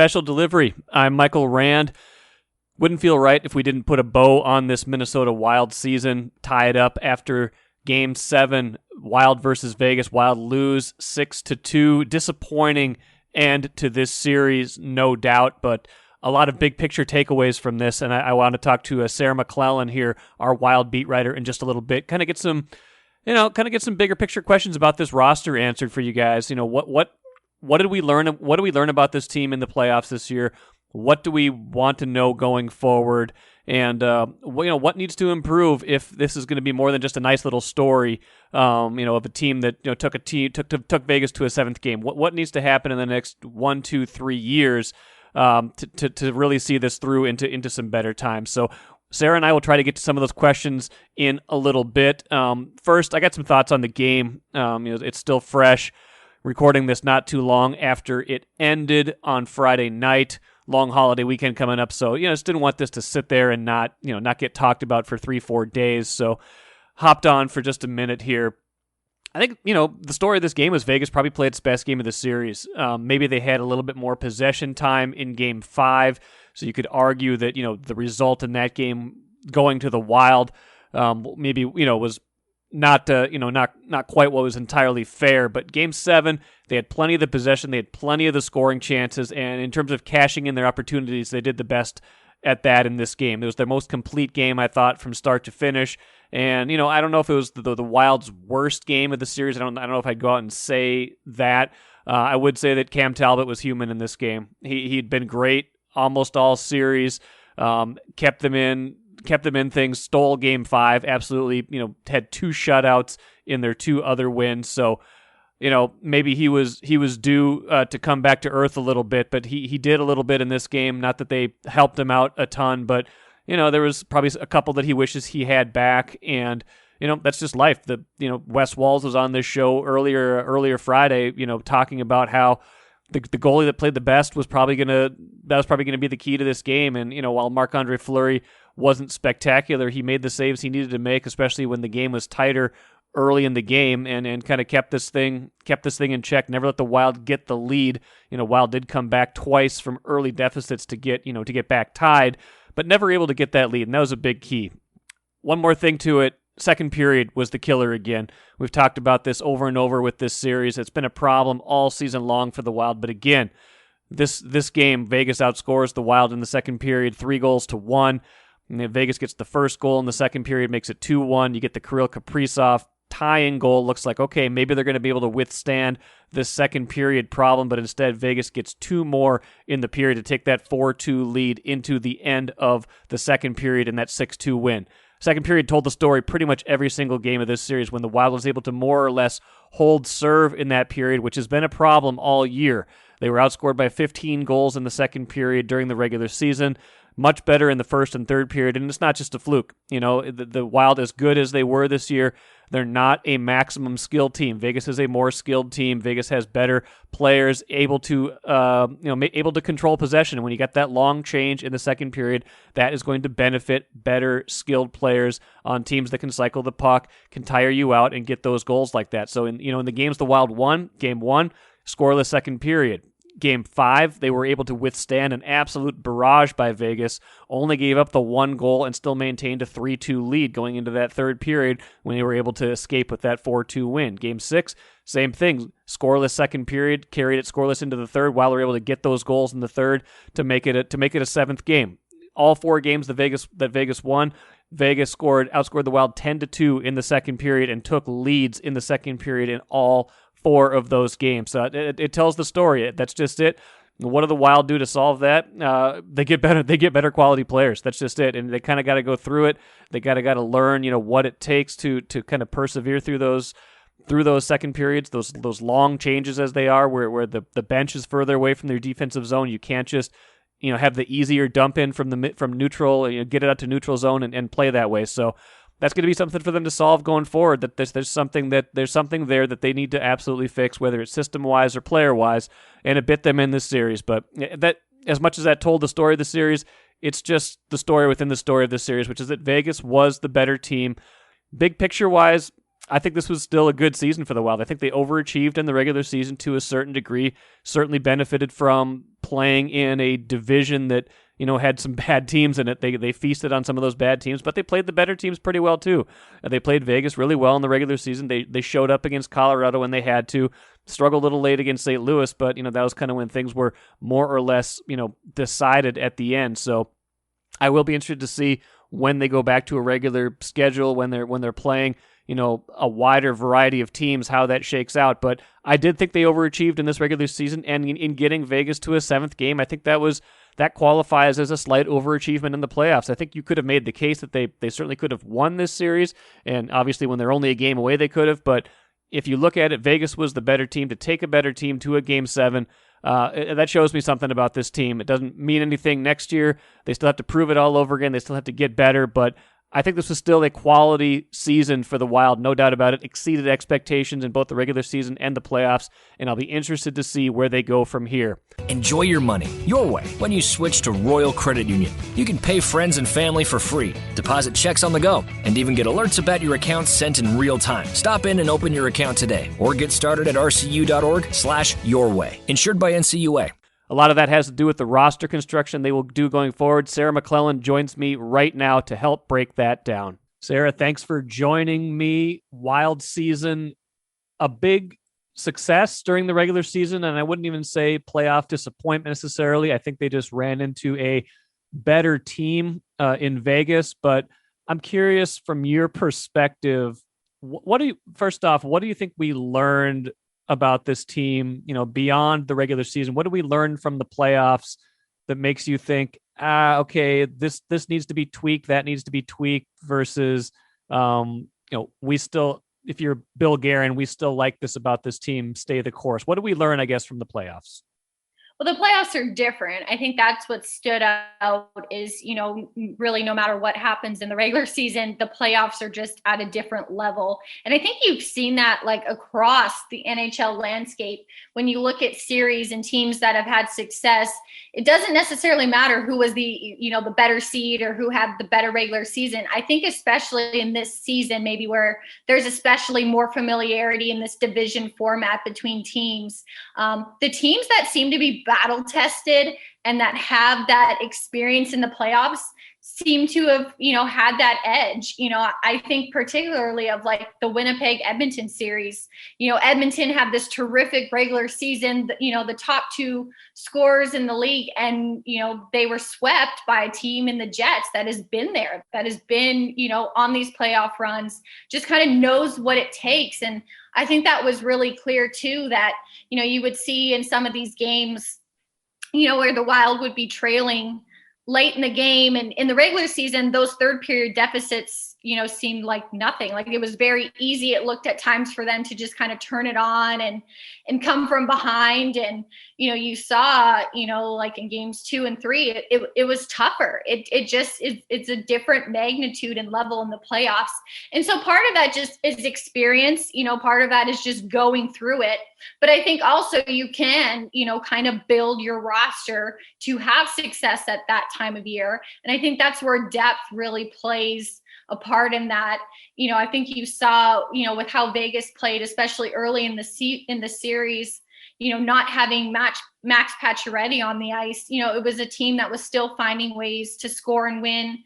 Special Delivery. I'm Michael Rand. Wouldn't feel right if we didn't put a bow on this Minnesota Wild season, tie it up after Game 7, Wild versus Vegas. Wild lose 6-2. Disappointing end to this series, no doubt, but a lot of big picture takeaways from this, and I want to talk to Sarah McLellan here, our Wild beat writer, in just a little bit. Kind of get some bigger picture questions about this roster answered for you guys. What did we learn? What do we learn about this team in the playoffs this year? What do we want to know going forward? And what needs to improve if this is going to be more than just a nice little story? Of a team that took Vegas to a 7th game. What needs to happen in the next 1, 2, 3 years to really see this through into some better times? So Sarah and I will try to get to some of those questions in a little bit. First, I got some thoughts on the game. It's still fresh. Recording this not too long after it ended on Friday night. Long holiday weekend coming up, so just didn't want this to sit there and not get talked about for 3-4 days. So hopped on for just a minute here. I think the story of this game was Vegas probably played its best game of the series. Maybe they had a little bit more possession time in Game 5, so you could argue that the result in that game going to the Wild maybe was not quite what was entirely fair, but Game 7, they had plenty of the possession, they had plenty of the scoring chances, and in terms of cashing in their opportunities, they did the best at that in this game. It was their most complete game, I thought, from start to finish, and I don't know if it was the Wild's worst game of the series. I don't know if I'd go out and say that. I would say that Cam Talbot was human in this game. He'd been great almost all series, kept them in things, stole Game 5, absolutely, had 2 shutouts in their 2 other wins. So, maybe he was due to come back to earth a little bit, but he did a little bit in this game. Not that they helped him out a ton, but, there was probably a couple that he wishes he had back, and, that's just life. Wes Walz was on this show earlier Friday, talking about how the goalie that played the best was probably gonna be the key to this game. And while Marc-Andre Fleury wasn't spectacular, he made the saves he needed to make, especially when the game was tighter early in the game, and kind of kept this thing in check. Never let the Wild get the lead. Wild did come back twice from early deficits to get back tied, but never able to get that lead, and that was a big key. One more thing to it. Second period was the killer again. We've talked about this over and over with this series. It's been a problem all season long for the Wild, but again, this game, Vegas outscores the Wild in the second period, 3-1. And then Vegas gets the first goal in the second period, makes it 2-1. You get the Kirill Kaprizov tying goal. Looks like, okay, maybe they're going to be able to withstand this second period problem, but instead Vegas gets 2 more in the period to take that 4-2 lead into the end of the second period in that 6-2 win. Second period told the story pretty much every single game of this series when the Wild was able to more or less hold serve in that period, which has been a problem all year. They were outscored by 15 goals in the second period during the regular season. Much better in the first and third period, and it's not just a fluke. The Wild, as good as they were this year, they're not a maximum skill team. Vegas is a more skilled team. Vegas has better players able to control possession. And when you get that long change in the second period, that is going to benefit better skilled players on teams that can cycle the puck, can tire you out, and get those goals like that. So in the games the Wild won, Game 1, scoreless second period. Game 5, they were able to withstand an absolute barrage by Vegas, only gave up the 1 goal and still maintained a 3-2 lead going into that third period when they were able to escape with that 4-2 win. Game 6, same thing, scoreless second period, carried it scoreless into the third while they were able to get those goals in the third to make it a 7th game. All 4 games that Vegas won, Vegas outscored the Wild 10-2 in the second period and took leads in the second period in all 4 of those games. It tells the story. That's just it. What do the Wild do to solve that? They get better quality players. That's just it. And they kind of got to go through it. They got to learn, what it takes to kind of persevere through those second periods, those long changes as they are, where the bench is further away from their defensive zone. You can't just have the easier dump in from neutral, get it out to neutral zone and play that way. So that's going to be something for them to solve going forward. That there's something there that they need to absolutely fix, whether it's system wise or player wise, and it bit them in this series. But that, as much as that told the story of the series, it's just the story within the story of this series, which is that Vegas was the better team. Big picture wise, I think this was still a good season for the Wild. I think they overachieved in the regular season to a certain degree, certainly benefited from playing in a division that, had some bad teams in it. They feasted on some of those bad teams, but they played the better teams pretty well too. They played Vegas really well in the regular season. They showed up against Colorado when they had to, struggled a little late against St. Louis, but that was kind of when things were more or less, decided at the end. So I will be interested to see when they go back to a regular schedule, when they're playing, a wider variety of teams, how that shakes out. But I did think they overachieved in this regular season, and in getting Vegas to a 7th game, I think that qualifies as a slight overachievement in the playoffs. I think you could have made the case that they certainly could have won this series, and obviously when they're only a game away, they could have. But if you look at it, Vegas was the better team to take a better team to a Game 7. That shows me something about this team. It doesn't mean anything next year. They still have to prove it all over again. They still have to get better, but I think this was still a quality season for the Wild, no doubt about it. Exceeded expectations in both the regular season and the playoffs, and I'll be interested to see where they go from here. Enjoy your money your way when you switch to Royal Credit Union. You can pay friends and family for free, deposit checks on the go, and even get alerts about your account sent in real time. Stop in and open your account today, or get started at rcu.org/yourway. Insured by NCUA. A lot of that has to do with the roster construction they will do going forward. Sarah McLellan joins me right now to help break that down. Sarah, thanks for joining me. Wild season, a big success during the regular season, and I wouldn't even say playoff disappointment necessarily. I think they just ran into a better team in Vegas, but I'm curious from your perspective, first off, what do you think we learned about this team, beyond the regular season? What do we learn from the playoffs that makes you think, okay, this needs to be tweaked, that needs to be tweaked versus, we still, if you're Bill Guerin, we still like this about this team, stay the course. What do we learn, I guess, from the playoffs? Well, the playoffs are different. I think that's what stood out is, really no matter what happens in the regular season, the playoffs are just at a different level. And I think you've seen that like across the NHL landscape. When you look at series and teams that have had success, it doesn't necessarily matter who was the better seed or who had the better regular season. I think especially in this season, maybe where there's especially more familiarity in this division format between teams, the teams that seem to be battle tested and that have that experience in the playoffs seem to have, had that edge. I think particularly of like the Winnipeg Edmonton series. Edmonton had this terrific regular season, the top 2 scorers in the league, and they were swept by a team in the Jets that has been there, that has been, on these playoff runs, just kind of knows what it takes. And I think that was really clear too, that, you would see in some of these games, where the Wild would be trailing late in the game, and in the regular season, those third period deficits, seemed like nothing. Like it was very easy. It looked at times for them to just kind of turn it on and come from behind. And, you saw, like in games 2 and 3, it was tougher. It's a different magnitude and level in the playoffs. And so part of that just is experience, part of that is just going through it. But I think also you can, kind of build your roster to have success at that time of year. And I think that's where depth really plays a part in that. I think you saw, with how Vegas played, especially early in the series, not having Max Pacioretty on the ice, it was a team that was still finding ways to score and win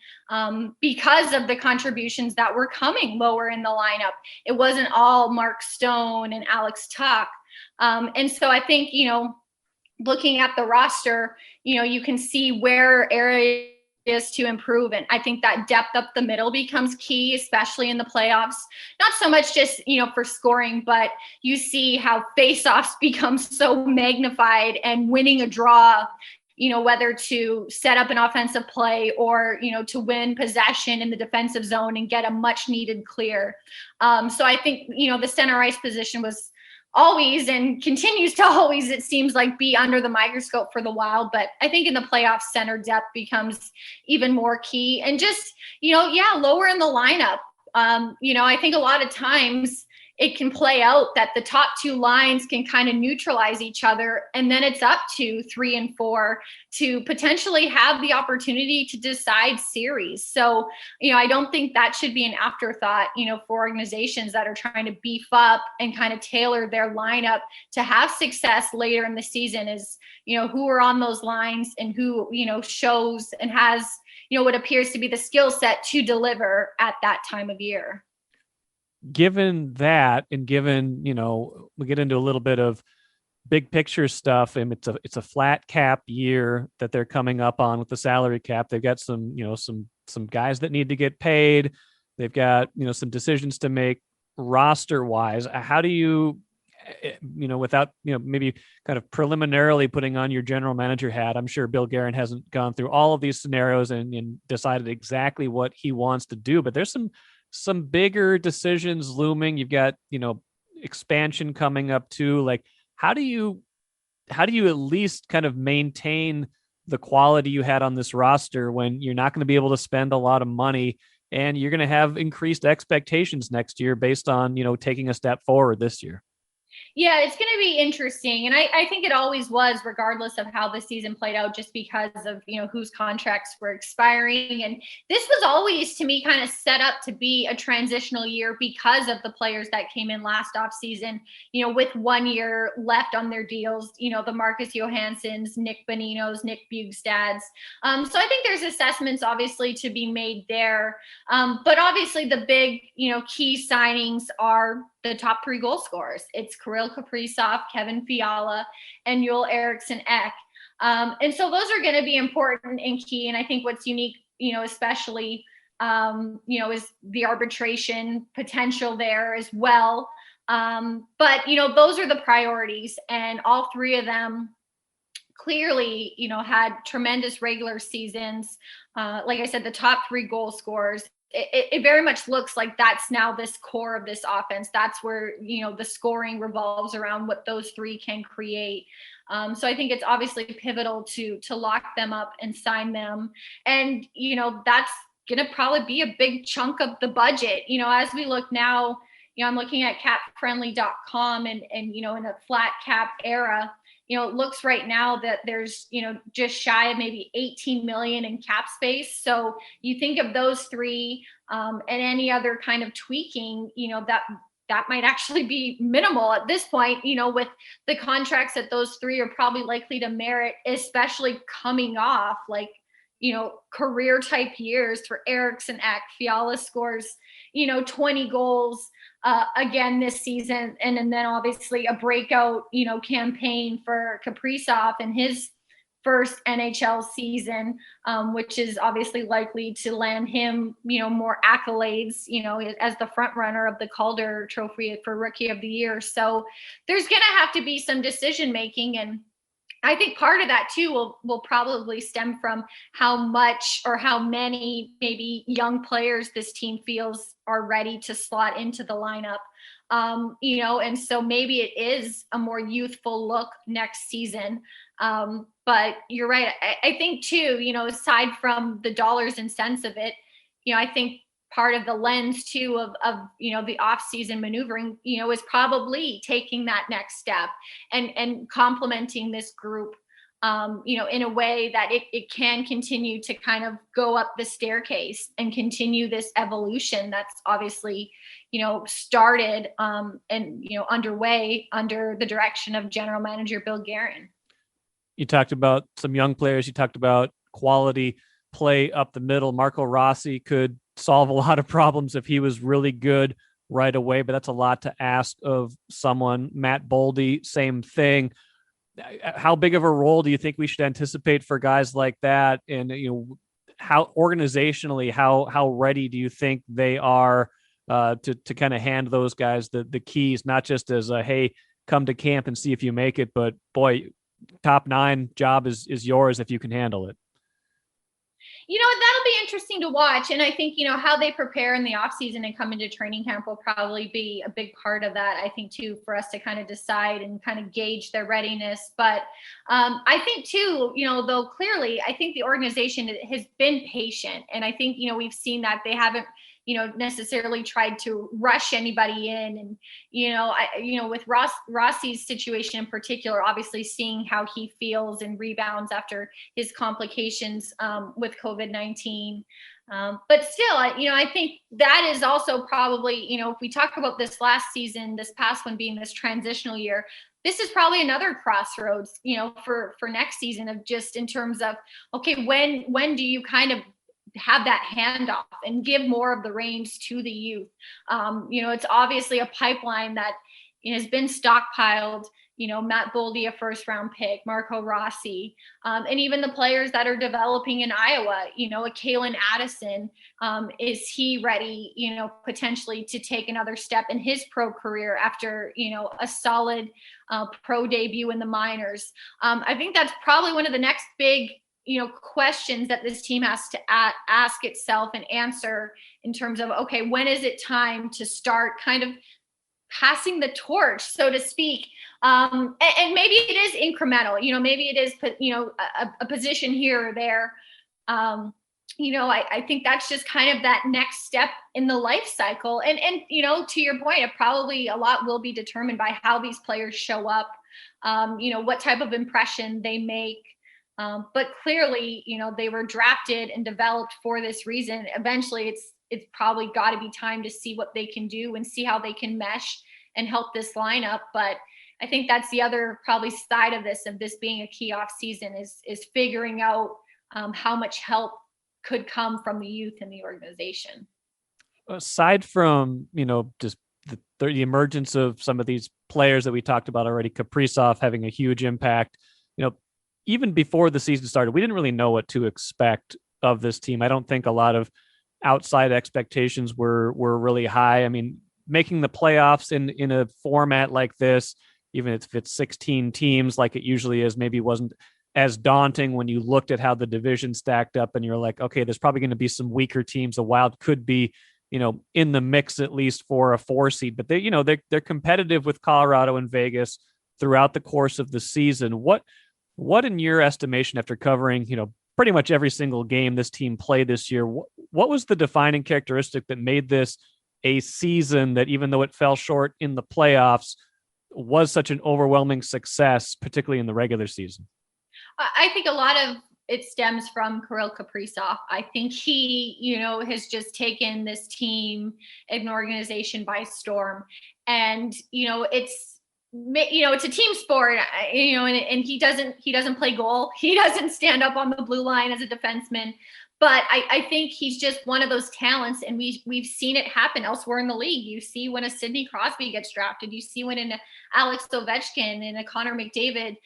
because of the contributions that were coming lower in the lineup. It wasn't all Mark Stone and Alex Tuch. And so I think, looking at the roster, you can see where areas to improve. And I think that depth up the middle becomes key, especially in the playoffs. Not so much just, for scoring, but you see how face-offs become so magnified, and winning a draw, whether to set up an offensive play or, to win possession in the defensive zone and get a much needed clear. So I think, the center ice position was always and continues to always, it seems like, be under the microscope for the Wild. But I think in the playoffs, center depth becomes even more key. And just, lower in the lineup. I think a lot of times, it can play out that the top two lines can kind of neutralize each other. And then it's up to 3 and 4 to potentially have the opportunity to decide series. So, I don't think that should be an afterthought, for organizations that are trying to beef up and kind of tailor their lineup to have success later in the season is, who are on those lines and who, shows and has, what appears to be the skill set to deliver at that time of year. Given that, and given, we get into a little bit of big picture stuff, and it's a flat cap year that they're coming up on with the salary cap. They've got some guys that need to get paid. They've got, some decisions to make roster wise. How do you, without, maybe kind of preliminarily putting on your general manager hat, I'm sure Bill Guerin hasn't gone through all of these scenarios and decided exactly what he wants to do, but there's some bigger decisions looming. You've got, expansion coming up too. Like, how do you at least kind of maintain the quality you had on this roster when you're not going to be able to spend a lot of money and you're going to have increased expectations next year based on, taking a step forward this year? Yeah, it's going to be interesting. And I think it always was, regardless of how the season played out, just because of, whose contracts were expiring. And this was always, to me, kind of set up to be a transitional year because of the players that came in last offseason, with 1 year left on their deals, the Marcus Johanssons, Nick Boninos, Nick Bugstads. So I think there's assessments obviously to be made there. But obviously the big, key signings are the top 3 goal scorers. It's Kirill Kaprizov, Kevin Fiala, and Joel Eriksson Ek. And so those are going to be important and key. And I think what's unique, especially, is the arbitration potential there as well. But, those are the priorities, and all 3 of them clearly, had tremendous regular seasons. Like I said, the top 3 goal scorers. It very much looks like that's now this core of this offense. That's where, the scoring revolves around what those 3 can create. So I think it's obviously pivotal to lock them up and sign them. And, that's going to probably be a big chunk of the budget. As we look now, I'm looking at capfriendly.com and, in a flat cap era, it looks right now that there's, just shy of maybe 18 million in cap space. So you think of those 3 and any other kind of tweaking, that might actually be minimal at this point, with the contracts that those 3 are probably likely to merit, especially coming off career type years for Eriksson Ek. Fiala scores, 20 goals again this season. And then obviously a breakout, campaign for Kaprizov in his first NHL season, which is obviously likely to land him, more accolades, as the front runner of the Calder Trophy for Rookie of the Year. So there's going to have to be some decision making, and I think part of that too will probably stem from how much or how many maybe young players this team feels are ready to slot into the lineup. And so maybe it is a more youthful look next season. But you're right. I think too, aside from the dollars and cents of it, I think part of the lens too of the off-season maneuvering, is probably taking that next step and complementing this group, in a way that it can continue to kind of go up the staircase and continue this evolution that's obviously, started and, underway under the direction of general manager Bill Guerin. You talked about some young players. You talked about quality play up the middle. Marco Rossi could solve a lot of problems if he was really good right away, but that's a lot to ask of someone. Matt Boldy, same thing. How big of a role do you think we should anticipate for guys like that? And, how organizationally, how ready do you think they are to kind of hand those guys the keys, not just as a, hey, come to camp and see if you make it, but boy, top 9 job is yours if you can handle it. That'll be interesting to watch. And I think, how they prepare in the off season and come into training camp will probably be a big part of that, I think, too, for us to kind of decide and kind of gauge their readiness. But I think too, though, clearly, I think the organization has been patient. And I think, we've seen that they haven't necessarily tried to rush anybody in. And, with Rossi's situation in particular, obviously seeing how he feels and rebounds after his complications with COVID-19. But still, I think that is also probably, if we talk about this last season, this past one being this transitional year, this is probably another crossroads, for next season, of just in terms of, okay, when do you kind of have that handoff and give more of the reins to the youth? It's obviously a pipeline that has been stockpiled. Matt Boldy, a first round pick, Marco Rossi, and even the players that are developing in Iowa, a Kalen Addison, is he ready, potentially to take another step in his pro career after, a solid pro debut in the minors? I think that's probably one of the next big, questions that this team has to ask itself and answer in terms of, okay, when is it time to start kind of passing the torch, so to speak? And maybe it is incremental, maybe it is, a position here or there. I think that's just kind of that next step in the life cycle. And to your point, it probably a lot will be determined by how these players show up, what type of impression they make. But clearly, they were drafted and developed for this reason. Eventually, it's probably got to be time to see what they can do and see how they can mesh and help this lineup. But I think that's the other probably side of this being a key off season is figuring out how much help could come from the youth in the organization. Aside from, just the emergence of some of these players that we talked about already, Kaprizov having a huge impact, even before the season started, we didn't really know what to expect of this team. I don't think a lot of outside expectations were really high. I mean, making the playoffs in a format like this, even if it's 16 teams like it usually is, maybe wasn't as daunting when you looked at how the division stacked up and you're like, okay, there's probably going to be some weaker teams. The Wild could be, in the mix at least for a 4 seed, but they're competitive with Colorado and Vegas throughout the course of the season. What in your estimation, after covering, pretty much every single game this team played this year, what was the defining characteristic that made this a season that, even though it fell short in the playoffs, was such an overwhelming success, particularly in the regular season? I think a lot of it stems from Kirill Kaprizov. I think he, has just taken this team and organization by storm. And, it's a team sport, and he doesn't play goal. He doesn't stand up on the blue line as a defenseman. But I think he's just one of those talents, and we've seen it happen elsewhere in the league. You see when a Sidney Crosby gets drafted. You see when an Alex Ovechkin and a Connor McDavid,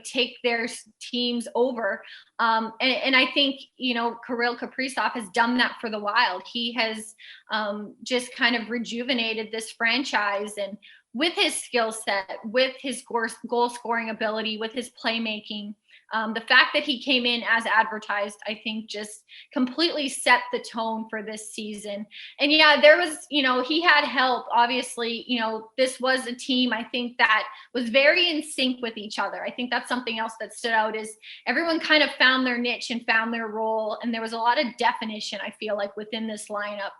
take their teams over. And I think, Kirill Kaprizov has done that for the Wild. He has just kind of rejuvenated this franchise, and with his skill set, with his goal scoring ability, with his playmaking. The fact that he came in as advertised, I think, just completely set the tone for this season. And yeah, there was, he had help. Obviously, this was a team, I think, that was very in sync with each other. I think that's something else that stood out, is everyone kind of found their niche and found their role. And there was a lot of definition, I feel like, within this lineup.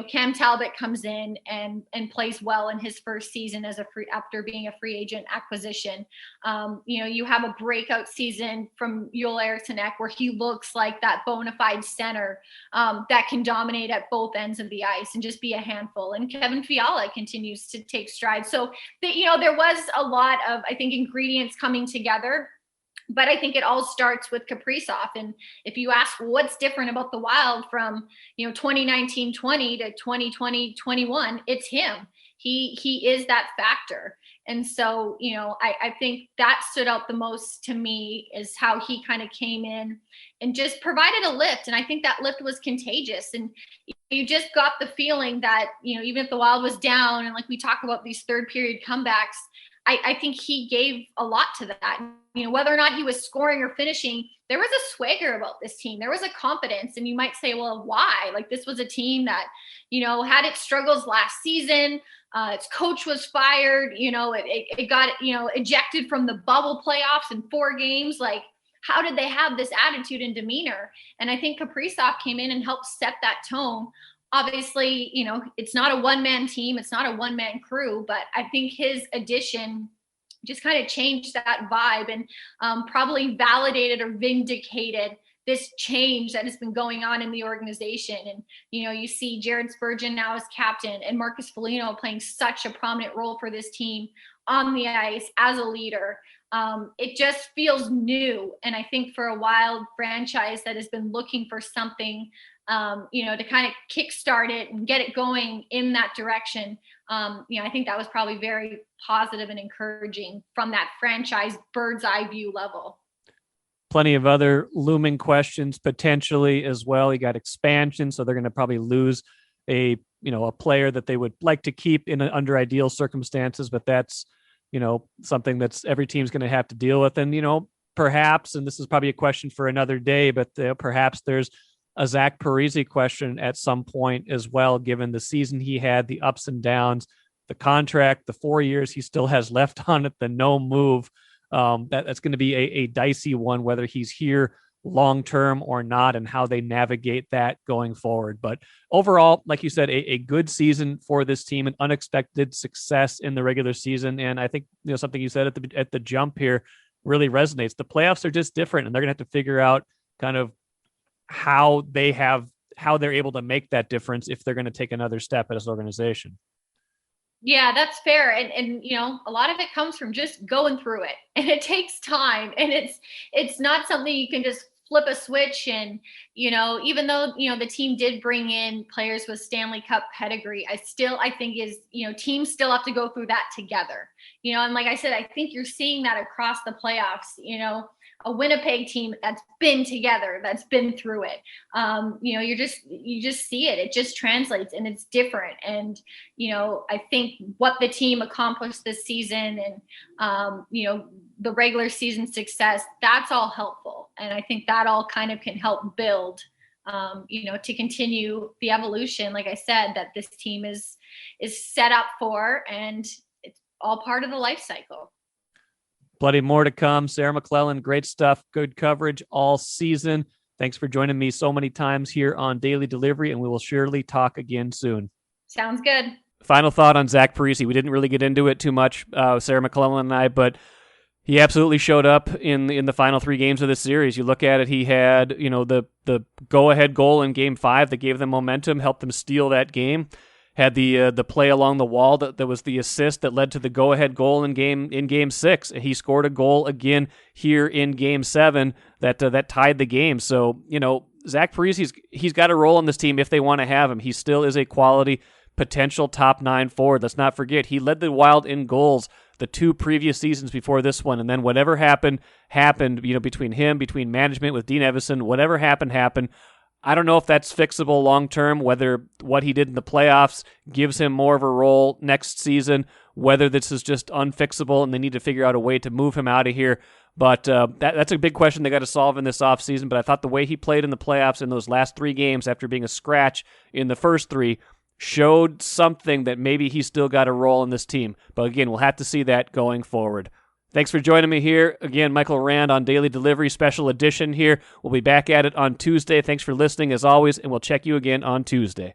Cam Talbot comes in and plays well in his first season after being a free agent acquisition. You have a breakout season from Joel Eriksson-Ek, where he looks like that bona fide center that can dominate at both ends of the ice and just be a handful. And Kevin Fiala continues to take strides. So, there was a lot of, I think, ingredients coming together. But I think it all starts with Kaprizov. And if you ask what's different about the Wild from 2019-20 to 2020-21, it's him. He is that factor. And so, I think that stood out the most to me, is how he kind of came in and just provided a lift. And I think that lift was contagious. And you just got the feeling that, even if the Wild was down, and like we talk about these third period comebacks, I think he gave a lot to that. Whether or not he was scoring or finishing, there was a swagger about this team. There was a confidence. And you might say, well, why? Like, this was a team that, had its struggles last season. Its coach was fired. It got, ejected from the bubble playoffs in 4 games. Like, how did they have this attitude and demeanor? And I think Kaprizov came in and helped set that tone. obviously, it's not a one-man team. It's not a one-man crew, but I think his addition just kind of changed that vibe and probably validated or vindicated this change that has been going on in the organization. And, you see Jared Spurgeon now as captain and Marcus Foligno playing such a prominent role for this team on the ice as a leader. It just feels new. And I think for a Wild franchise that has been looking for something, to kind of kickstart it and get it going in that direction, I think that was probably very positive and encouraging from that franchise bird's eye view level. Plenty of other looming questions potentially as well. You got expansion, so they're going to probably lose a player that they would like to keep under ideal circumstances, but that's something that's every team's going to have to deal with. And perhaps, and this is probably a question for another day, but perhaps there's a Zach Parise question at some point as well, given the season he had, the ups and downs, the contract, the 4 years he still has left on it, the no move. That's going to be a dicey one, whether he's here long-term or not, and how they navigate that going forward. But overall, like you said, a good season for this team, an unexpected success in the regular season. And I think, something you said at the jump here really resonates. The playoffs are just different, and they're going to have to figure out kind of how they're able to make that difference if they're going to take another step as an organization. Yeah, that's fair. And a lot of it comes from just going through it, and it takes time, and it's not something you can just flip a switch. And, even though, the team did bring in players with Stanley Cup pedigree, I think teams still have to go through that together, and like I said, I think you're seeing that across the playoffs, a Winnipeg team that's been together, that's been through it. You just see it. It just translates, and it's different. And, I think what the team accomplished this season and, the regular season success, that's all helpful. And I think that all kind of can help build, to continue the evolution, like I said, that this team is set up for, and it's all part of the life cycle. Plenty more to come. Sarah McLellan, great stuff. Good coverage all season. Thanks for joining me so many times here on Daily Delivery, and we will surely talk again soon. Sounds good. Final thought on Zach Parise. We didn't really get into it too much, Sarah McLellan and I, but he absolutely showed up in the final 3 games of this series. You look at it, he had the go-ahead goal in Game 5 that gave them momentum, helped them steal that game. Had the play along the wall that was the assist that led to the go-ahead goal in Game 6. He scored a goal again here in Game 7 that tied the game. So, Zach Parise, he's got a role on this team if they want to have him. He still is a quality potential top 9 forward. Let's not forget, he led the Wild in goals the 2 previous seasons before this one, and then whatever happened, between management with Dean Evison, whatever happened. I don't know if that's fixable long-term, whether what he did in the playoffs gives him more of a role next season, whether this is just unfixable and they need to figure out a way to move him out of here. But that's a big question they got to solve in this offseason. But I thought the way he played in the playoffs in those last 3 games after being a scratch in the first 3 showed something that maybe he's still got a role in this team. But again, we'll have to see that going forward. Thanks for joining me here. Again, Michael Rand on Daily Delivery, special edition here. We'll be back at it on Tuesday. Thanks for listening as always, and we'll check you again on Tuesday.